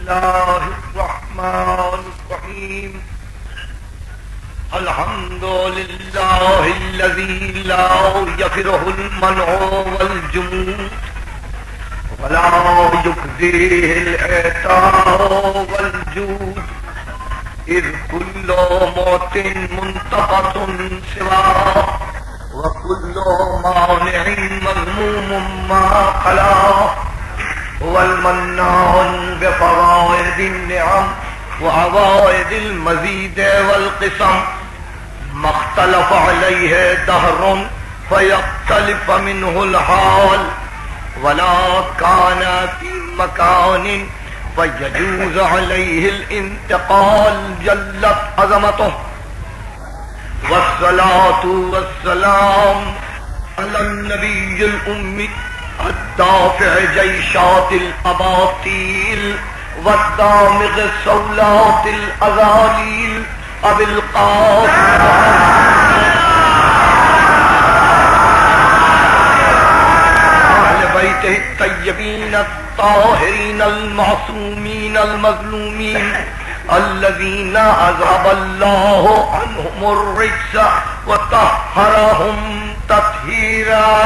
الله الرحمن الرحيم الحمد لله الذي لا يفره المنع والجمود ولا يكذيه العطاء والجود إذ كل موت منتقص سواه وكل مانع مذموم ما خلاه هو المنان بفرائض النعم وعوائد المزيد والقسم ما اختلف عليه دهر فيختلف منه الحال ولا كان في مكان فيجوز عليه الانتقال جلت عظمته والصلاة والسلام على النبي الأمي الدافع جيشات الأباطيل والدامغ صولات الأذاليل أبي القاسم أهل بيته الطيبين الطاهرين المعصومين المظلومين الذين أذهب الله عنهم الرجس وطهرهم تطهيرا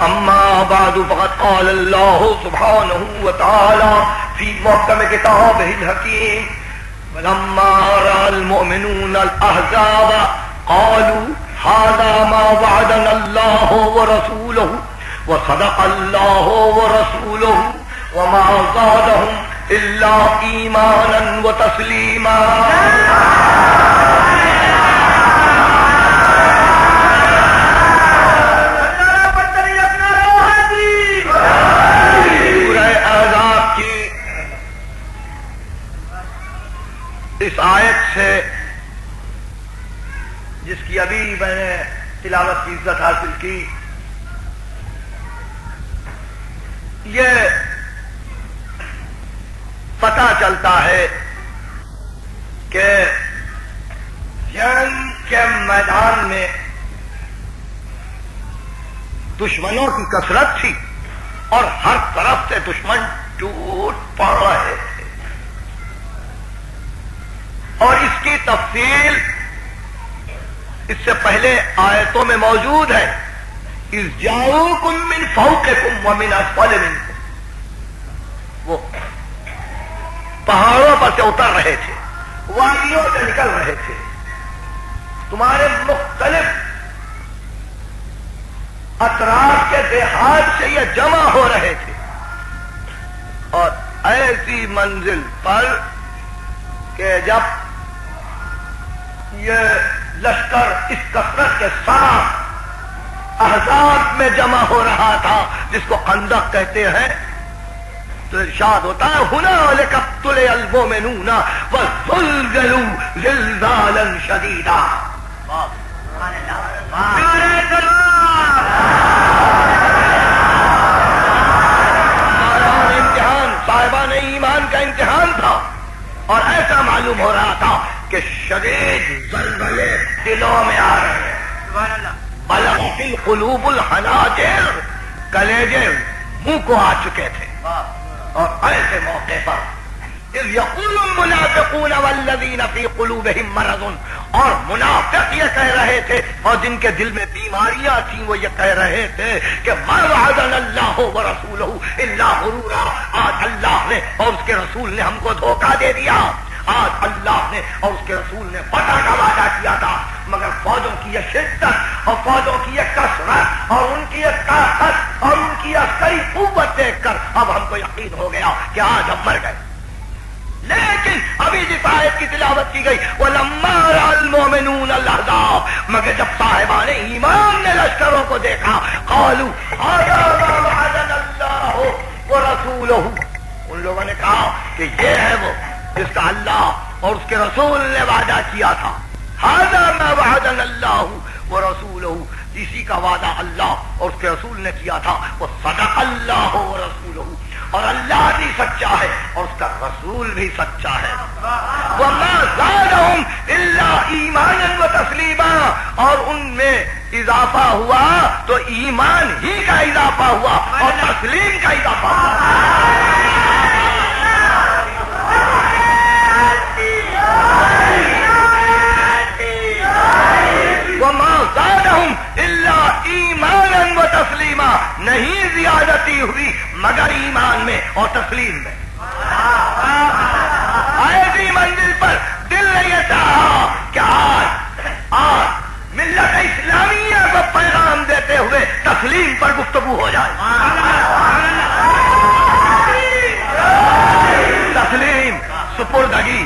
أما بعد فقد قال الله سبحانه وتعالى في محكم كتابه الحكيم ولما رأى المؤمنون الأحزاب قالوا هذا ما وعدنا الله ورسوله وصدق الله ورسوله وما زادهم إلا إيمانا وتسليما اس آیت سے جس کی ابھی میں نے تلاوت کی عزت حاصل کی، یہ پتہ چلتا ہے کہ جنگ کے میدان میں دشمنوں کی کثرت تھی اور ہر طرف سے دشمن ٹوٹ پڑ رہے تھے، اور اس کی تفصیل اس سے پہلے آیتوں میں موجود ہے۔ اذ جاؤکم من فوقکم ومن اسفل منکم، وہ پہاڑوں پر سے اتر رہے تھے، وادیوں سے نکل رہے تھے، تمہارے مختلف اطراف کے دیہات سے یہ جمع ہو رہے تھے، اور ایسی منزل پر کہ جب یہ لشکر اس کثرت کے ساتھ احزاب میں جمع ہو رہا تھا جس کو خندق کہتے ہیں، تو ارشاد ہوتا ہے هنالک ابتلي المؤمنون وزلزلوا زلزالا شديدا۔ امتحان صاحبان ایمان کا امتحان تھا، اور ایسا معلوم ہو رہا تھا کہ شدید زلزلے دلوں میں آ رہے ہیں۔ بلغت القلوب الحناجر، کلیجے منہ کو آ چکے تھے، اور ایسے موقع پر اذ یقول المنافقون والذین فی قلوبہم مرض، اور منافق یہ کہہ رہے تھے اور جن کے دل میں بیماریاں تھیں وہ یہ کہہ رہے تھے کہ ما وعدنا اللہ ورسولہ الا غرورا، آج اللہ نے اور اس کے رسول نے ہم کو دھوکہ دے دیا، آج اللہ نے اور اس کے رسول نے فتح کا وعدہ کیا تھا، مگر فوجوں کی یہ شدت اور فوجوں کی یہ کثرت اور ان کی یہ طاقت اور ان کی عسکری قوت دیکھ کر اب ہم کو یقین ہو گیا کہ آج ہم مر گئے۔ لیکن ابھی جس آیت کی تلاوت کی گئی وَلَمَّا رَأَى الْمُؤْمِنُونَ الْأَحْزَابَ، مگر جب صاحبان ایمان نے لشکروں کو دیکھا قالوا هَذَا مَا وَعَدَنَا اللَّهُ وَرَسُولُهُ، ان لوگوں نے کہا کہ یہ ہے وہ جس کا اللہ اور اس کے رسول نے وعدہ کیا تھا، هَذَا مَا وَعَدَنَا اللَّهُ وَرَسُولُهُ، اسی کا وعدہ اللہ اور اس کے رسول نے کیا تھا، وَصَدَقَ اللَّهُ وَرَسُولُهُ، اور اللہ بھی سچا ہے اور اس کا رسول بھی سچا ہے. وَمَا زَادَهُمْ إِلَّا إِيمَانًا وَتَسْلِيمًا، اور ان میں اضافہ ہوا تو ایمان ہی کا اضافہ ہوا اور تسلیم کا اضافہ ہوا. وَمَا زَادَهُمْ إِلَّا إِيمَانًا وَتَسْلِيمًا، نہیں زیادتی ہوئی مگر ایمان میں اور تسلیم میں. ایسی منزل پر دل نے یہ چاہا کہ آج ملت اسلامیہ کو پیغام دیتے ہوئے تسلیم پر گفتگو ہو جائے. تسلیم، سپردگی،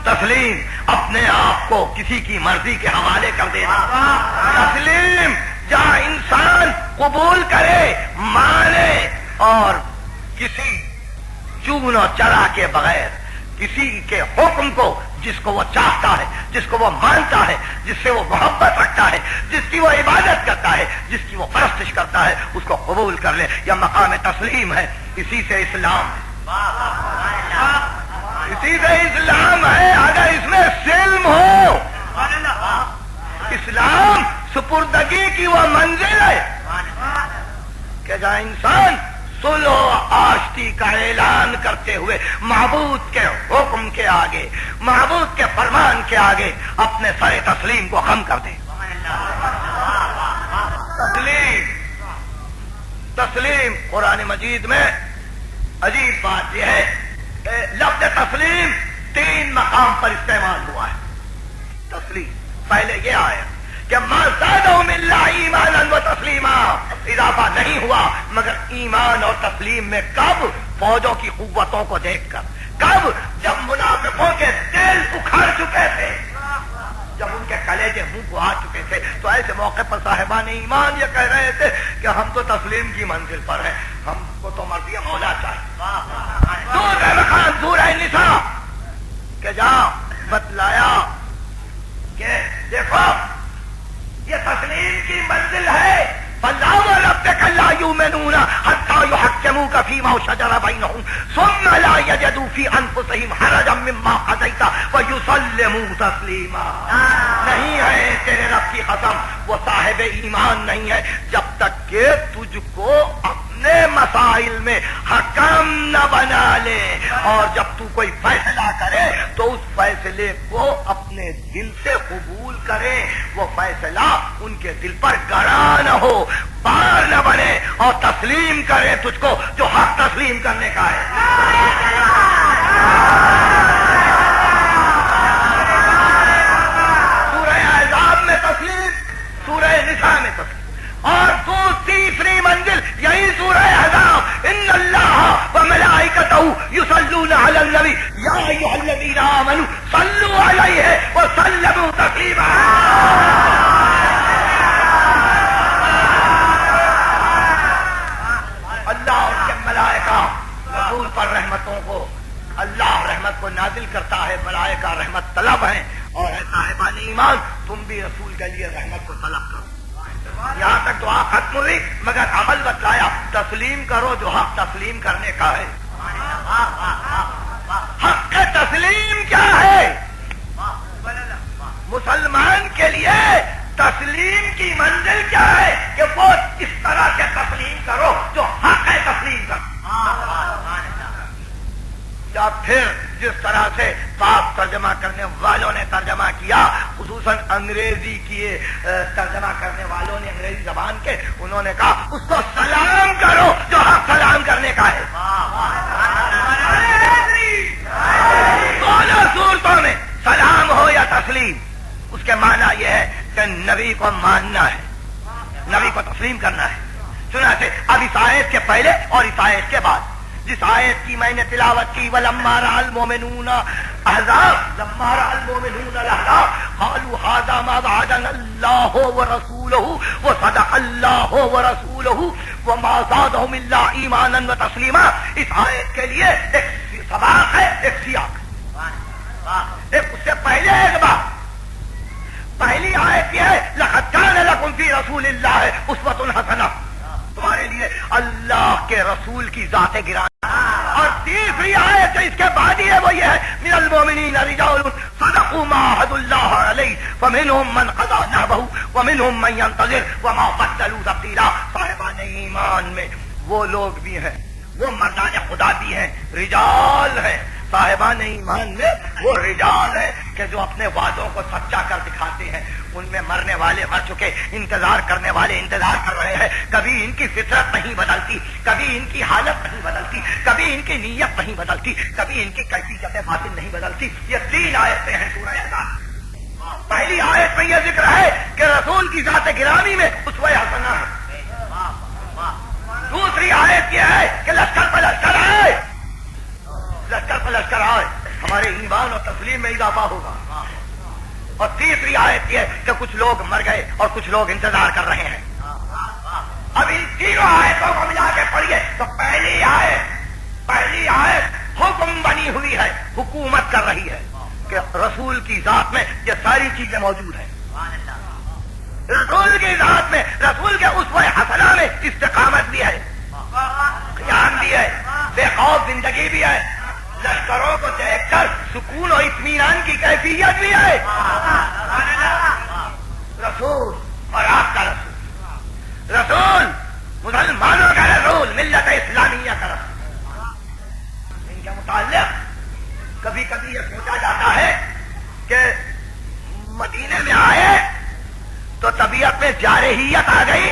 تسلیم، اپنے آپ کو کسی کی مرضی کے حوالے کر دینا. تسلیم جہاں انسان قبول کرے، مانے اور کسی چون و چرا کے بغیر کسی کے حکم کو، جس کو وہ چاہتا ہے، جس کو وہ مانتا ہے، جس سے وہ محبت رکھتا ہے، جس کی وہ عبادت کرتا ہے، جس کی وہ پرستش کرتا ہے، اس کو قبول کر لے. یہ مقام تسلیم ہے. اسی سے اسلام ہے، اسی سے اسلام ہے. اگر اس میں سلم ہو، اسلام سپردگی کی وہ منزل ہے کہ جہاں انسان صلح و آشتی کا اعلان کرتے ہوئے معبود کے حکم کے آگے، معبود کے فرمان کے آگے اپنے سر تسلیم کو خم کر دے. تسلیم قرآن مجید میں عجیب بات یہ ہے کہ لفظ تسلیم 3 مقام پر استعمال ہوا ہے. تسلیم پہلے یہ آیا کہ ما زادہم الا ایمانا و تسلیما، اضافہ نہیں ہوا مگر ایمان اور تسلیم میں. کب؟ فوجوں کی قوتوں کو دیکھ کر. کب؟ جب منافقوں کے دل اکھڑ چکے تھے، جب ان کے کلیجے منہ کو آ چکے تھے، تو ایسے موقع پر صاحبان ایمان یہ کہہ رہے تھے کہ ہم تو تسلیم کی منزل پر ہیں، ہم کو تو مرضی مولا چاہیے. سورہ رحمان، سورہ نساء کہ جہاں بتلایا کہ دیکھو یہ تسلیم کی منزل ہے. فَلَا وَرَبِّكَ لَا يُؤْمِنُونَ حَتَّى يُحَكِّمُوكَ فِيمَا شَجَرَ بَيْنَهُمْ ثُمَّ لَا يَجِدُوا فِي أَنفُسِهِمْ حَرَجًا مِّمَّا قَضَيْتَ وَيُسَلِّمُوا تَسْلِيمًا. نہیں ہے تیرے رب کی قسم، وہ صاحب ایمان نہیں ہے جب تک کہ تجھ کو اپنے مسائل میں حکم نہ بنا لے، اور جب تو کوئی فیصلہ کرے تو اس فیصلے کو اپنے دل سے قبول کرے. وہ فیصلہ ان کے دل پر گڑا نہ ہو، بار نہ بنے، اور تسلیم کرے تجھ کو جو حق تسلیم کرنے کا ہے. سورہ احزاب میں تسلیم، سورہ نساء میں تسلیم، اور تیسری منزل یہی سورہ احزاب. ان اللہ وملائکتہ یصلون علی النبی یا ایھا الذین آمنوا صلوا علیہ وسلموا تسلیما. اللہ اور کے ملائکہ رسول پر رحمتوں کو، اللہ رحمت کو نازل کرتا ہے، ملائکہ رحمت طلب ہیں. اور اے صاحبان ایمان، تم بھی رسول کے لیے رحمت کو طلب کرو. یہاں تک دعا ختم ہوئی مگر عمل بتلایا. تسلیم کرو جو حق تسلیم کرنے کا ہے. حق تسلیم کیا ہے؟ مسلمان کے لیے تسلیم کی منزل کیا ہے کہ وہ اس طرح سے تسلیم کرو جو حق ہے تسلیم کرو. یا پھر جس طرح سے پاک ترجمہ کرنے والوں نے ترجمہ کیا، خصوصاً انگریزی کیے ترجمہ کرنے والوں نے، انگریزی زبان کے، انہوں نے کہا اس کو سلام کرو جو حق سلام کرنے کا ہے. دونوں صورتوں میں سلام ہو یا تسلیم، اس کے معنی یہ ہے کہ نبی کو ماننا ہے، نبی کو تسلیم کرنا ہے. چنانچہ اب اس آیت کے پہلے اور اس آیت کے بعد جس آیت کی میں نے تلاوت کی، وَلَمَّا رَأَى الْمُؤْمِنُونَ الْأَحْزَابَ لَمَّا رَأَى الْمُؤْمِنُونَ الْأَحْزَابَ قَالُوا هَذَا مَا وَعَدَنَا اللَّهُ وَرَسُولُهُ وَصَدَقَ اللَّهُ وَرَسُولُهُ وَمَا زَادَهُمْ إِلَّا إِيمَانًا وَتَسْلِيمًا. اس آیت کے لیے ایک سباق ہے، ایک سیاق ہے. ایک اس سے پہلے ایک بات، پہلی آیت یہ ہے لَقَدْ كَانَ لَكُمْ فِي رَسُولِ اللَّهِ أُسْوَةٌ حَسَنَةٌ. تمہارے لیے اللہ کے رسول کی ذات گرامی اور تیسری آیت جو اس کے بعد ہی ہے وہ یہ ہے من المؤمنین رجال صدقوا ما عهد الله علیہ فمنهم من قضى نحبه ومنهم من ينتظر وما بدلوا تبدیلا. صاحبان ایمان میں وہ لوگ بھی ہیں، وہ مردان خدا بھی ہیں، رجال ہیں. صاحبان ایمان میں وہ رجال ہیں کہ جو اپنے وعدوں کو سچا کر دکھاتے ہیں. ان میں مرنے والے مر چکے، انتظار کرنے والے انتظار کر رہے ہیں. کبھی ان کی فطرت نہیں بدلتی، کبھی ان کی حالت نہیں بدلتی، کبھی ان کی نیت نہیں بدلتی، کبھی ان کی کیفیت باطن نہیں بدلتی. یہ 3 آیتیں ہیں سورہ احزاب. پہلی آیت میں یہ ذکر ہے کہ رسول کی ذات گرامی میں اسوہ حسنہ ہے. دوسری آیت یہ ہے کہ لشکر پر لشکر آئے، لشکر پر لشکر آئے، ہمارے ایمان اور تسلیم میں اضافہ ہوگا. اور تیسری آیت یہ ہے کہ کچھ لوگ مر گئے اور کچھ لوگ انتظار کر رہے ہیں. اب ان تینوں آیتوں کو ملا کے پڑھیے تو پہلی آیت حکم بنی ہوئی ہے، حکومت کر رہی ہے کہ رسول کی ذات میں یہ ساری چیزیں موجود ہیں. رسول کی ذات میں، رسول کے اسوہ حسنہ میں استقامت بھی ہے، قیام بھی ہے، بے خوف زندگی بھی ہے، لشکروں کو دیکھ کر سکون اور اطمینان کی کیفیت بھی ہے. رسول اور آپ کا رسول مسلمانوں کا رسول، ملت اسلامیہ کا رسول. ان کے متعلق کبھی کبھی یہ سوچا جاتا ہے کہ مدینے میں آئے تو طبیعت میں جارحیت آ گئی،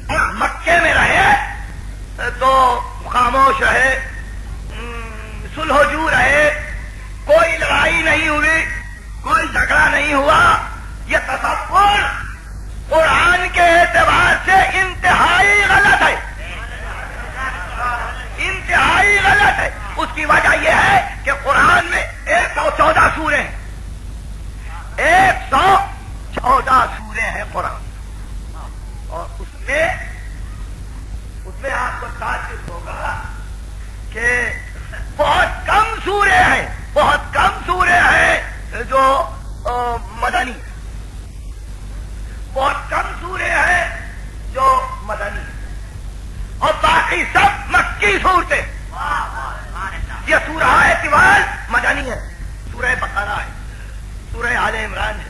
اور مکے میں رہے تو خاموش رہے، صلح و جو رہے، کوئی لڑائی نہیں ہوئی، کوئی جھگڑا نہیں ہوا. یہ تصور قرآن کے اعتبار سے انتہائی غلط ہے، انتہائی غلط ہے. اس کی وجہ یہ ہے کہ قرآن میں 114 سورے ہیں، 114 سورے ہیں قرآن. اور اس میں آپ کو تعجب ہوگا کہ بہت کم سورے ہیں، بہت کم سورے ہیں جو مدنی، بہت کم سورے ہیں جو مدنی، اور باقی سب مکی صورتیں. یہ سورہ طوال مدنی ہے، سورہ بقرہ ہے، سورہ آل عمران ہے،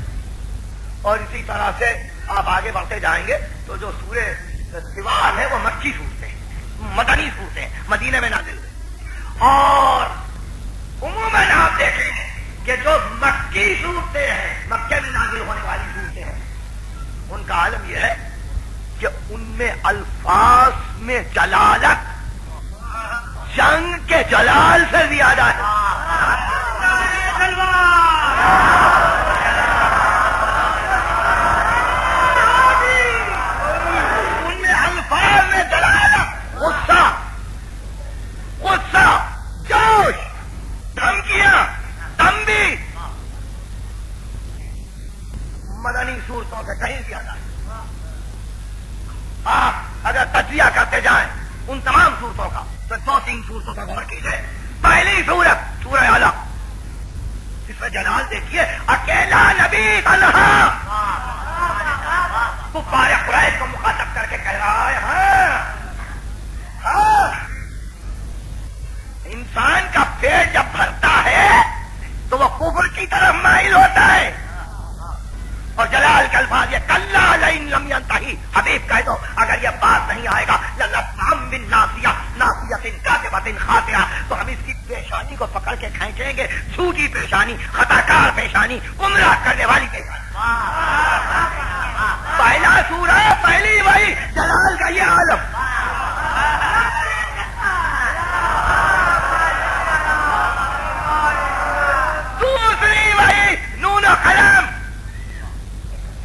اور اسی طرح سے آپ آگے بڑھتے جائیں گے تو جو سورہ طوال ہے وہ مکی صورتیں، مدنی صورتیں، مدینے میں نازل ہوئی. اور عموماً آپ دیکھیں گے کہ جو مکی صورتیں ہیں، مکے میں نازل ہونے والی صورتیں ہیں، ان کا عالم یہ ہے کہ ان میں الفاظ میں جلالت جنگ کے جلال سے زیادہ ہے. ان میں الفاظ میں جلالت، غصہ، جوش، دھمکیاں، تنبیہ مدنی صورتوں سے کہیں زیادہ ہے. آپ اگر تجزیہ کرتے جائیں ان تمام صورتوں کا تو 2-3 صورتوں کا غور کیجیے. پہلی صورت سورہ علق، اس میں جلال دیکھیے، اکیلا نبی تنہا، کفار قریش کو مخاطب کر کے کہہ رہا ہے ہاں انسان کا پیٹ جب بھرتا ہے تو وہ کفر کی طرف مائل ہوتا ہے. اور جلال کے الفاظ یہ کلا لئن لم ینتہی، حبیب کہہ دو اگر یہ بات نہیں آئے گا لنصبحن بالناصیہ ناصیۃ کاذبۃ خاطئہ، تو ہم اس کی پیشانی کو پکڑ کے کھینچیں گے، جھوٹی پیشانی، خطا کار پیشانی، گمراہ کرنے والی پیشانی. پہلا سورہ، پہلی وحی، جلال کا یہ عالم. دوسری وحی نون و قلم،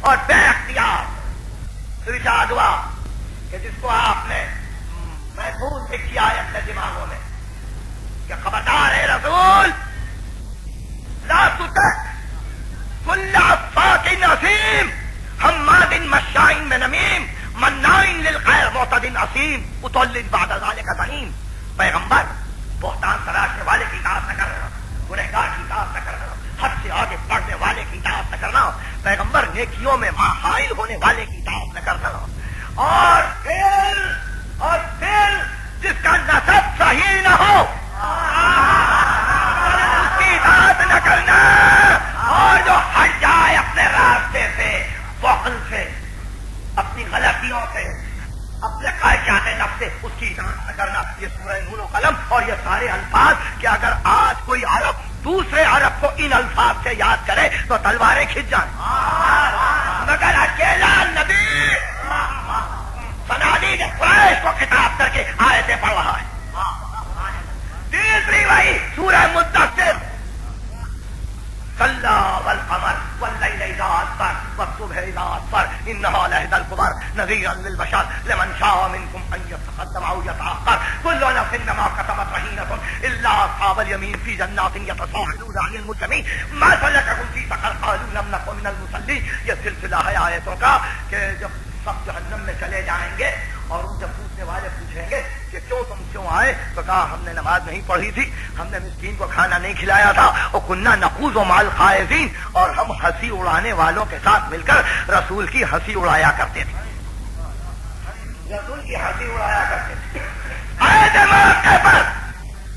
اور بے اختیار ارشاد ہوا کہ جس کو آپ نے محفوظ لکھی آیت ہے دماغوں میں کہ خبردار ہے رسول، لا تطع كل افاک اثیم حماد مشاء بنمیم مناع للخیر معتد اثیم عتل بعد ذلک زنیم. پیغمبر بہتان تراشنے والے کی اطاعت نہ کرنا، گنہگار کی اطاعت نہ کرنا، حد سے آگے بڑھنے والے کی اطاعت نہ کرنا، پیغمبر نیکیوں میں ماحائل ہونے والے کی اطاعت نہ کرنا، اور پھر جس کا نسب صحیح نہ ہو خواہشیوں سے، اپنے خواہشات نفس سے اس کی اطاعت نہ کرنا. یہ سورہ نون و قلم اور یہ سارے الفاظ کہ اگر آج کوئی عرب دوسرے عرب کو ان الفاظ سے یاد کرے تو تلواریں کھنچ جائیں، مگر اکیلا نبی صنادید قریش کو خطاب کر کے آیتیں پڑھ رہا ہے. تیسری وہی سورہ مدثر، کلا والقمر واللیل اذا ادبر والصبح اذا اسفر انها لإحدى الكبر نذيرا للبشر لمن شاء منكم ان يتقدم او يتأخر كل نفس بما كسبت رهينة الا اصحاب اليمين في جنات يتساءلون عن المجرمين ما سلككم في سقر قالوا لم نكن من المصلين. یہ سلسلہ ہے آیتوں کا کہ جب سب جہنم میں چلے جائیں گے اور ان سے پوچھنے والے پوچھیں گے کہ تم کیوں آئے، تو کہا ہم نے نماز نہیں پڑھی تھی، ہم نے مسکین کو کھانا نہیں کھلایا تھا، اور کننا نقوز و مال خائفین، اور ہم ہنسی اڑانے والوں کے ساتھ مل کر رسول کی ہنسی اڑایا کرتے تھے، رسول کی ہنسی اڑایا کرتے تھے. آیت موقع پر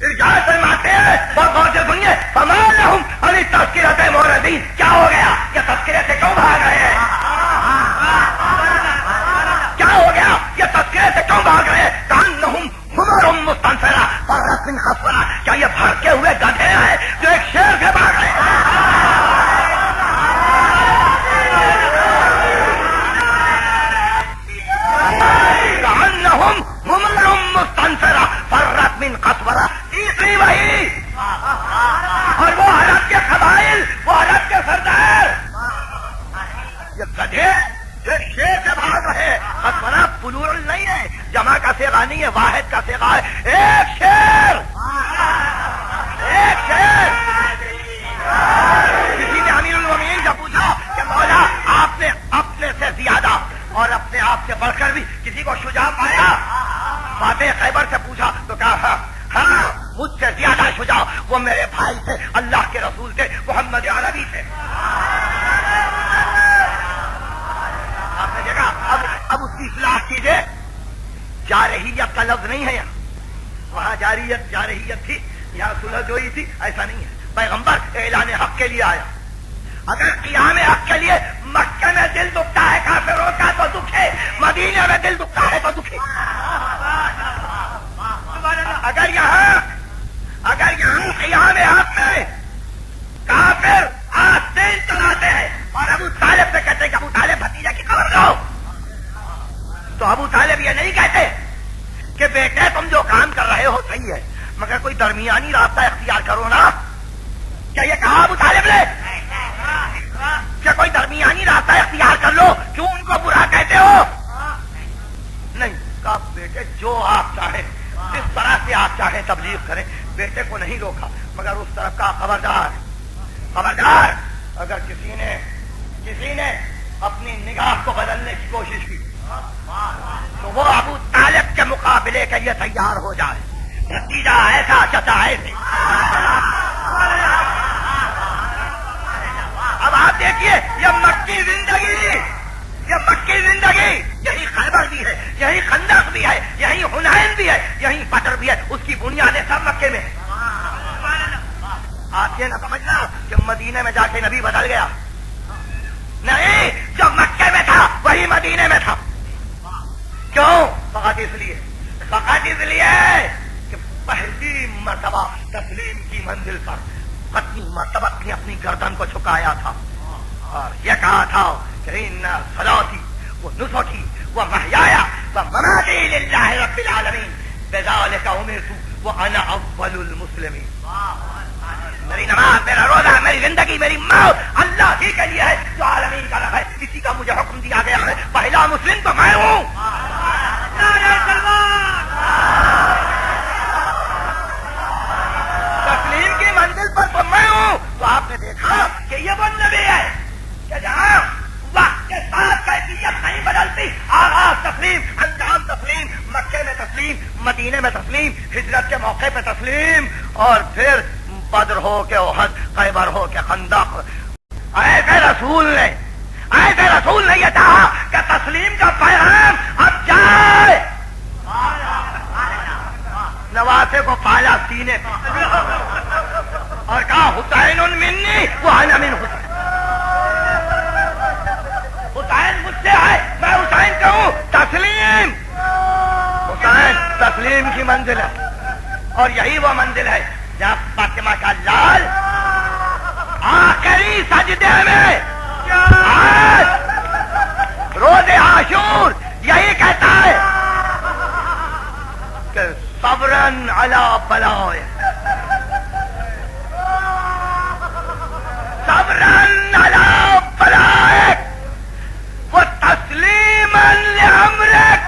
ارجاء فرماتے ہیں اور غور سے سنیے، فما لہم عن التذکرۃ معرضین. کیا ہو گیا؟ یہ تذکرے سے کیوں بھاگ رہے ہیں؟ کیا ہو گیا؟ یہ تذکرے سے کیوں بھاگ رہے ہیں؟ کأنہم حمر مستنفرہ فرت من قسورہ. کیا یہ بھڑکے ہوئے گدھے ہیں جو ایک شیر سے بھاگ رہے ہیں؟ کأنہم حمر مستنفرہ فرت من قسورہ. تیسری وہی، اور وہ عرب کے قبائل، وہ عرب کے سردار، یہ گدھے ایک شیر سے بھاگ رہے ہیں. قسورہ پلورل نہیں ہے، جمع کا صیغہ نہیں ہے، واحد کا صیغہ ہے. ایک شیر، ایک شیر. کسی نے امیر المومنین سے پوچھا کہ مولا آپ نے اپنے سے زیادہ اور اپنے آپ سے بڑھ کر بھی کسی کو شجاع پایا؟ فاتح خیبر سے پوچھا تو کہا ہاں مجھ سے زیادہ شجاع وہ میرے بھائی تھے، اللہ کے رسول تھے، محمد عربی تھے. آپ نے دیکھا. اب اس کی اصلاح کیجیے. جارحیت کا لفظ نہیں ہے یہاں، وہاں جارحیت تھی، یہاں صلح جوئی تھی، ایسا نہیں ہے. پیغمبر اعلان حق کے لیے آیا. اگر قیام حق کے لیے مکہ میں دل دکھتا ہے کافروں کا تو دکھے، مدینے میں دل دکھتا ہے تو دکھے. اگر یہاں قیام حق میں کافر آستین چلاتے ہیں اور ابو طالب سے کہتے ہیں کہ ابو طالب بھتیجا کی خبر لو، تو ابو طالب یہ نہیں کہتے کہ بیٹے تم جو کام کر رہے ہو صحیح ہے مگر کوئی درمیانی راستہ اختیار کرو نا. کیا یہ کہا ابو طالب نے کہ کوئی درمیانی راستہ اختیار کر لو، کیوں ان کو برا کہتے ہو؟ نہیں کہا بیٹے جو آپ چاہیں، جس طرح سے آپ چاہیں تبلیغ کریں. بیٹے کو نہیں روکا مگر اس طرف کا خبردار اگر کسی نے اپنی نگاہ کو بدلنے کی کوشش کی تو وہ ابو طالب کے مقابلے کے لیے تیار ہو جائے. نتیجہ ایسا چچا ایسے. اب آپ دیکھیے یہ مکی زندگی یہی خیبر بھی ہے، یہی خندق بھی ہے، یہی حنین بھی ہے، یہی بدر بھی ہے. اس کی بنیادیں سب مکے میں. آپ یہ نہ سمجھنا کہ مدینے میں جا کے نبی بدل گیا. نہیں، جو مکے میں تھا وہی مدینے میں تھا. کیوں؟ فقط اس لیے کہ پہلی مرتبہ تسلیم کی منزل پر پتنی مرتبہ نے اپنی گردن کو جھکایا تھا اور یہ کہا تھا کہ ان صلاتی و نسکی و محیایا و مماتی للہ رب العالمین بذالک امرت وانا اول المسلمین. میری نماز، میرا روزہ، میری زندگی، میری موت اللہ ہی کے لیے ہے جو عالمین کا رب ہے. کسی کا مجھے حکم دیا گیا ہے، پہلا مسلم تو میں ہوں. تسلیم کی منزل پر تو میں ہوں. تو آپ نے دیکھا کہ یہ وہ نبی ہے کہ جہاں وقت کے ساتھ کیفیت نہیں بدلتی. آغاز تسلیم، انجام تسلیم، مکے میں تسلیم، مدینے میں تسلیم، ہجرت کے موقع پہ تسلیم، اور پھر بدر ہو کے احد، خیبر ہو کے خندق. ایسے رسول نے یہ کہا کہ تسلیم کا پیغام اب جائے. نواسے کو پالا سینے پہ اور کہا حسین منی وانا من حسین. حسین مجھ سے ہے، میں حسین کا ہوں. منزل ہے، اور یہی وہ منزل ہے جہاں فاطمہ کا لال آخری سجدے میں آج روز عاشور یہی کہتا ہے کہ صبرن علی بلائے، صبرن علی بلائے و تسلیما لامرک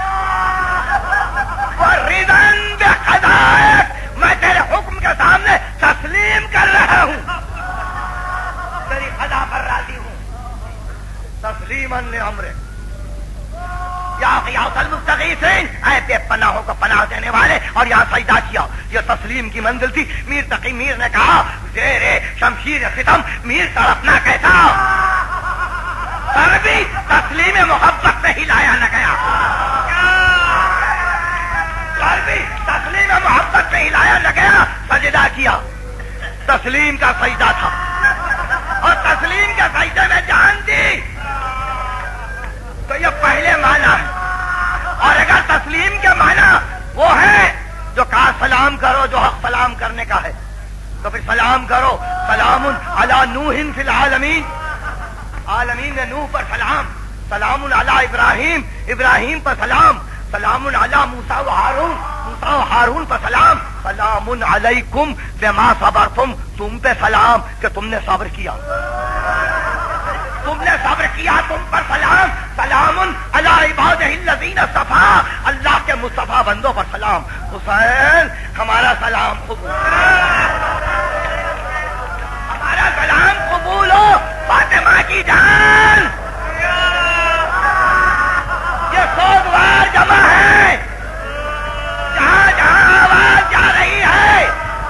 و رضا بقضائک، میں تیرے حکم کے سامنے تسلیم کر رہا ہوں، تیری قضا پر راضی ہوں، تسلیما لامرک یا غیاث المستغیثین، اے بے پناہوں کو پناہ دینے والے، اور یہاں سجدہ کیا، یہ تسلیم کی منزل تھی۔ میر تقی میر نے کہا زیر شمشیر ستم میر تڑپنا کیسا، سر بھی تسلیم محبت میں ہلایا نہ گیا، سر بھی تسلیم محبت میں ہلایا نہ گیا، سجدہ کیا، تسلیم کا سجدہ تھا، اور تسلیم کے سجدے میں جان دی، تو یہ پہلے معنی ہے۔ اور اگر تسلیم کے معنی وہ ہے جو کہا سلام کرو، جو حق سلام کرنے کا ہے، تو پھر سلام کرو، سلام علی نوح فی العالمین، عالمین نے نوح پر سلام، سلام علی ابراہیم، ابراہیم پر سلام، سلام علی موسیٰ و ہارون، موسیٰ و ہارون پر سلام، سلام علیکم بما صبرتم، تم پہ سلام کہ تم نے صبر کیا، تم نے صبر کیا، تم پر سلام، سلام علی عبادہ الذین اصطفیٰ، اللہ کے مصطفیٰ بندوں پر سلام۔ حسین ہمارا سلام قبول، ہمارا سلام قبول ہو، فاطمہ کی جان، یہ سوگوار جمع ہے، جہاں جہاں آواز جا رہی ہے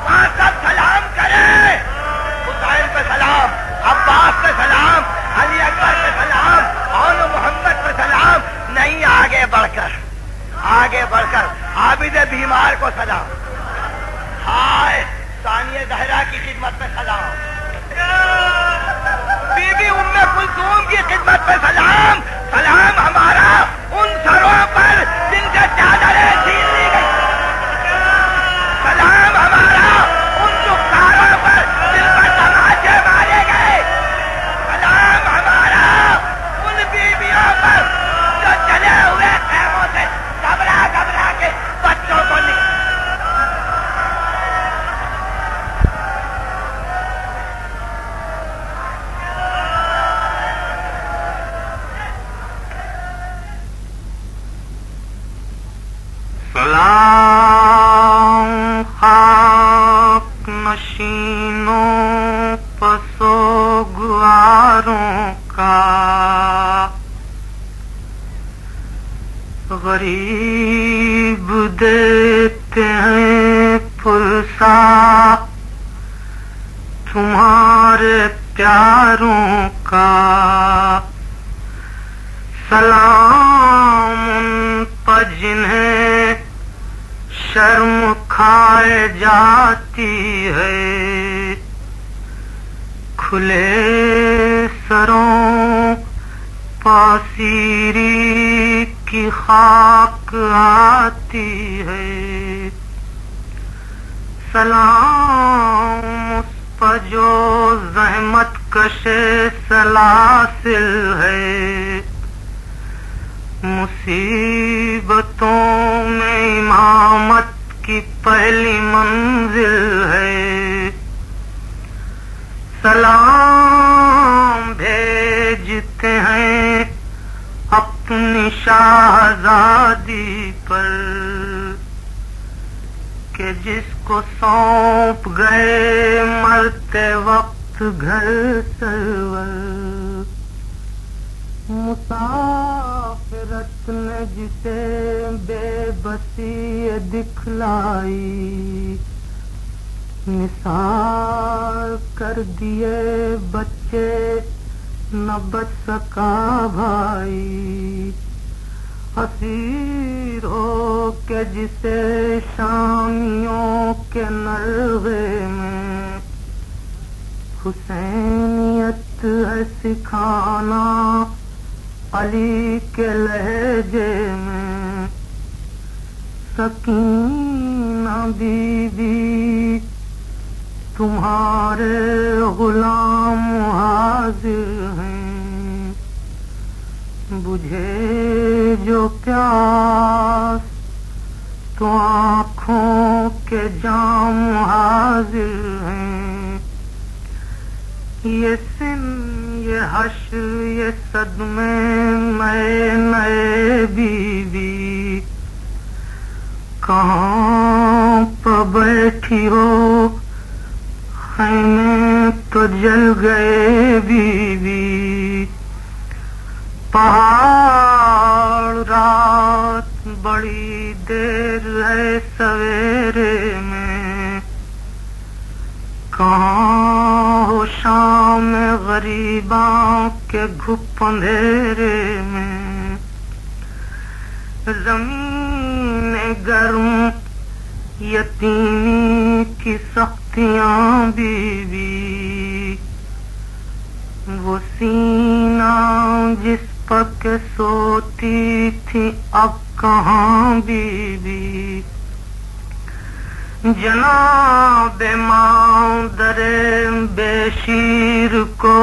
وہاں سب سلام کریں، حسین پہ سلام، عباس پہ سلام، علی اکبر پہ سلام، اور محمد پہ سلام، نہیں آگے بڑھ کر عابد بیمار کو سلام، ہائے ثانیہ زہرا کی خدمت پہ سلام، بی بی ام کلثوم کی خدمت پہ سلام، سلام ہمارا ان سروں پر جن سے چادریں چھین لی گئی، سلام ہمارا ان چکاروں پر جن پر تماچے مارے گئے، سلام ہمارا ان بیویوں پر جو چلے ہوئے خیموں سے گھبرا گھبرا کے بچوں کو سلام خاک نشینوں پسوگواروں کا، غریب دیتے ہیں پرسا تمہارے پیاروں کا، سلام ان پر جنہیں شرم کھائے جاتی ہے، کھلے سروں پاسیری کی خاک آتی ہے، سلام اس پر جو زحمت کشے سلاسل ہے، مصیبتوں میں امامت کی پہلی منزل ہے، سلام بھیجتے ہیں اپنی شہزادی پر کہ جس کو سونپ گئے مرتے وقت گھر سرور، مسافرت نے جسے بے بسی دکھلائی، نثار کر دیے بچے نہ بچ سکا بھائی، اسیر ہو کے جسے شامیوں کے نرغے میں حسینیت ہے سکھانا علی کے لہجے میں، سکین بی بی تمہارے غلام حاضر ہیں، بجھے جو پیاس تو آنکھوں کے جام حاضر ہیں، یہ سن یہ حشر یہ صدمے نئے نئے بی بی کہاں پہ بیٹھی ہو خیمے تو جل گئے بی بی، پہاڑ رات بڑی دیر ہے سویرے میں، کہاں ہو شام غریباں کے گھپ اندھیرے میں، زمین گرم یتیمی کی سختیاں بی بی، وہ سینہ جس پر کے سوتی تھی اب کہاں بی بی، جناب مادر بے شیر کو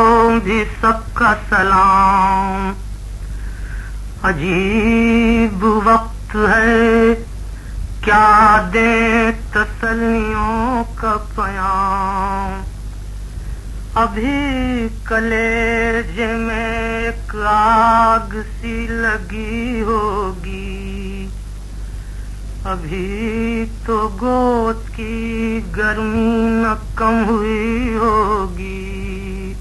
بھی سب کا سلام، عجیب وقت ہے کیا دیں تسلیوں کا پیام، ابھی کلیجے میں ایک آگ سی لگی ہوگی، ابھی تو گود کی گرمی نہ کم ہوئی ہوگی،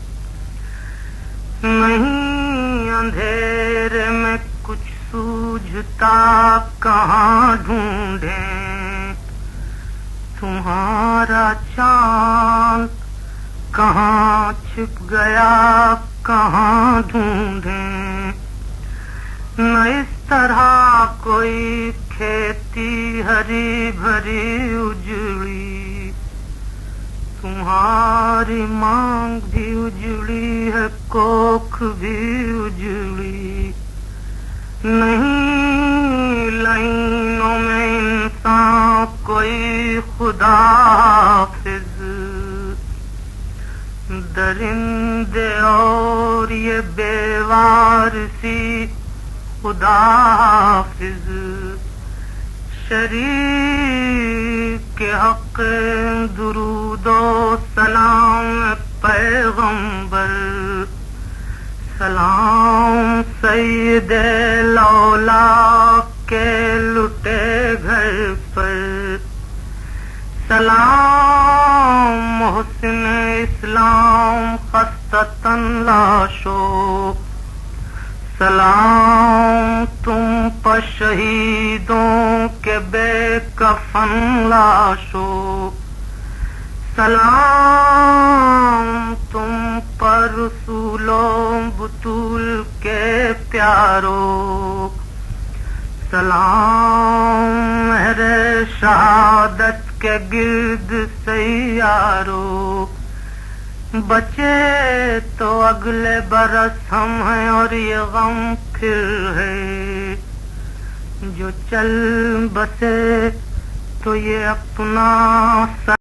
نہیں اندھیرے میں کچھ سوجھتا کہاں ڈھونڈیں، تمہارا چاند کہاں چھپ گیا کہاں ڈھونڈیں، نہ اس طرح کوئی کھیتی ہری بھری اجڑی، تمہاری مانگ بھی اجڑی ہے کوکھ بھی اجڑی، نہیں لائنوں میں انسان کوئی خدا حافظ، درندے اور یہ بے وارثی خدا حافظ، شریک کے حق درود و سلام پیغمبر، سلام سید لولا کے لٹے گھر پر، سلام محسن اسلام خستتاً لاشو، سلام تم پر شہیدوں کے بے کفن لاشو، سلام تم پر رسولوں بطول کے پیارو، سلام مہر شہادت کے گرد سیارو، بچے تو اگلے برس ہم ہیں اور یہ غم پھر ہے، جو چل بسے تو یہ اپنا